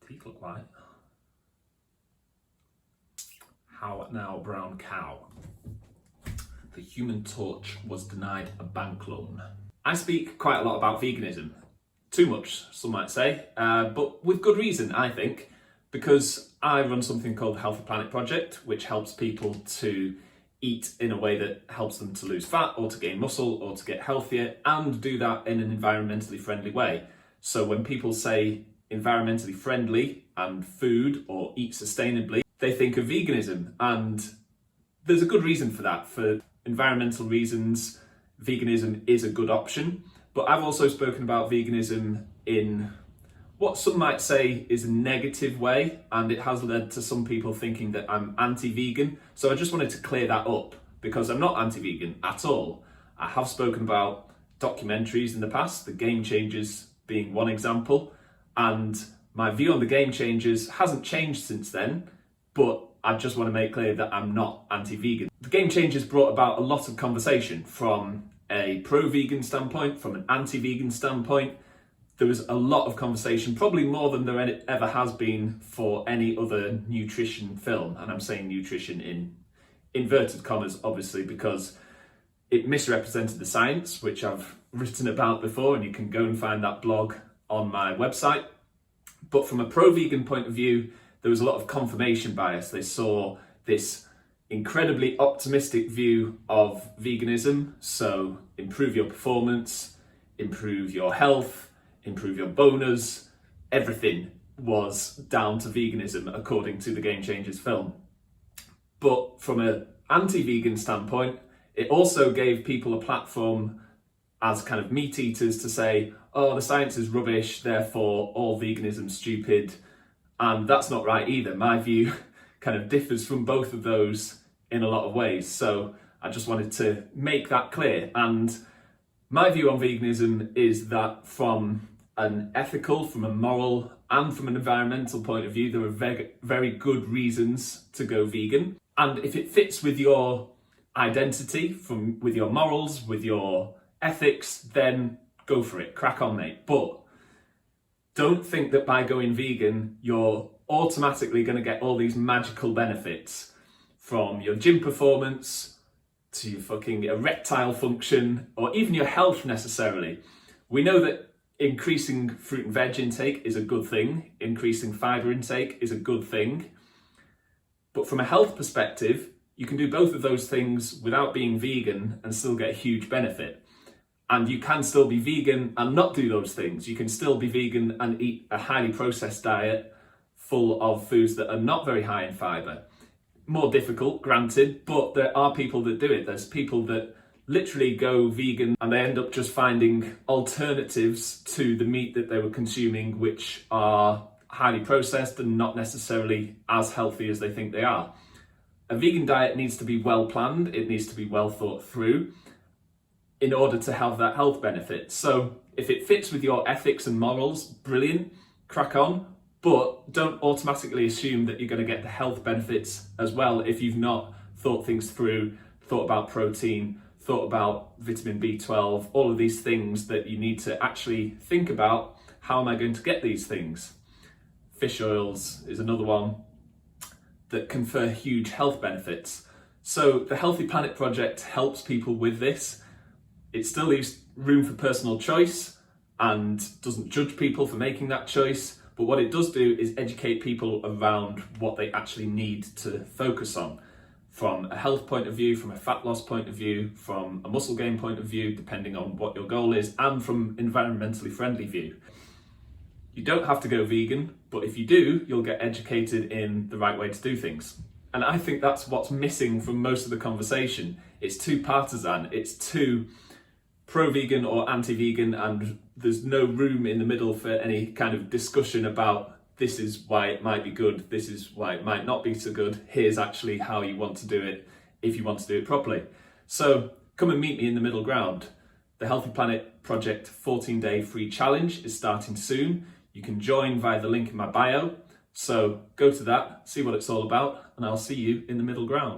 Teeth look white. How now, brown cow? The Human Torch was denied a bank loan. I speak quite a lot about veganism. Too much, some might say, but with good reason, I think, because I run something called the Healthy Planet Project, which helps people to eat in a way that helps them to lose fat or to gain muscle or to get healthier, and do that in an environmentally friendly way. So when people say environmentally friendly and food or eat sustainably, they think of veganism, and there's a good reason for that. For environmental reasons, veganism is a good option, but I've also spoken about veganism in what some might say is a negative way, and it has led to some people thinking that I'm anti-vegan. So I just wanted to clear that up, because I'm not anti-vegan at all. I have spoken about documentaries in the past, The Game Changers being one example, and my view on The Game Changers hasn't changed since then, but I just want to make clear that I'm not anti-vegan. The Game Changers brought about a lot of conversation from a pro-vegan standpoint, from an anti-vegan standpoint. There was a lot of conversation, probably more than there ever has been for any other nutrition film. And I'm saying nutrition in inverted commas, obviously, because it misrepresented the science, which I've written about before, and you can go and find that blog on my website. But from a pro-vegan point of view, there was a lot of confirmation bias. They saw this incredibly optimistic view of veganism. So improve your performance, improve your health, improve your bonus. Everything was down to veganism, according to the Game Changers film. But from an anti-vegan standpoint, it also gave people a platform as kind of meat eaters to say, oh, the science is rubbish, therefore all veganism's stupid. And that's not right either. My view kind of differs from both of those in a lot of ways. So I just wanted to make that clear. And my view on veganism is that from an ethical, from a moral, and from an environmental point of view, there are very, very good reasons to go vegan. And if it fits with your identity, with your morals, with your ethics, then go for it, crack on, mate. But don't think that by going vegan, you're automatically going to get all these magical benefits, from your gym performance to your fucking erectile function, or even your health necessarily. We know that increasing fruit and veg intake is a good thing. Increasing fibre intake is a good thing. But from a health perspective, you can do both of those things without being vegan and still get a huge benefit. And you can still be vegan and not do those things. You can still be vegan and eat a highly processed diet full of foods that are not very high in fibre. More difficult, granted, but there are people that do it. There's people that literally go vegan and they end up just finding alternatives to the meat that they were consuming, which are highly processed and not necessarily as healthy as they think they are. A vegan diet needs to be well planned. It needs to be well thought through in order to have that health benefit. So if it fits with your ethics and morals, brilliant, crack on, but don't automatically assume that you're going to get the health benefits as well if you've not thought things through, thought about protein, thought about vitamin B12, all of these things that you need to actually think about. How am I going to get these things? Fish oils is another one that confer huge health benefits. So the Healthy Planet Project helps people with this. It still leaves room for personal choice and doesn't judge people for making that choice. But what it does do is educate people around what they actually need to focus on, from a health point of view, from a fat loss point of view, from a muscle gain point of view, depending on what your goal is, and from environmentally friendly view. You don't have to go vegan, but if you do, you'll get educated in the right way to do things. And I think that's what's missing from most of the conversation. It's too partisan, it's too pro-vegan or anti-vegan, and there's no room in the middle for any kind of discussion about this is why it might be good, this is why it might not be so good, here's actually how you want to do it if you want to do it properly. So come and meet me in the middle ground. The Healthy Planet Project 14-day free challenge is starting soon. You can join via the link in my bio. So go to that, see what it's all about, and I'll see you in the middle ground.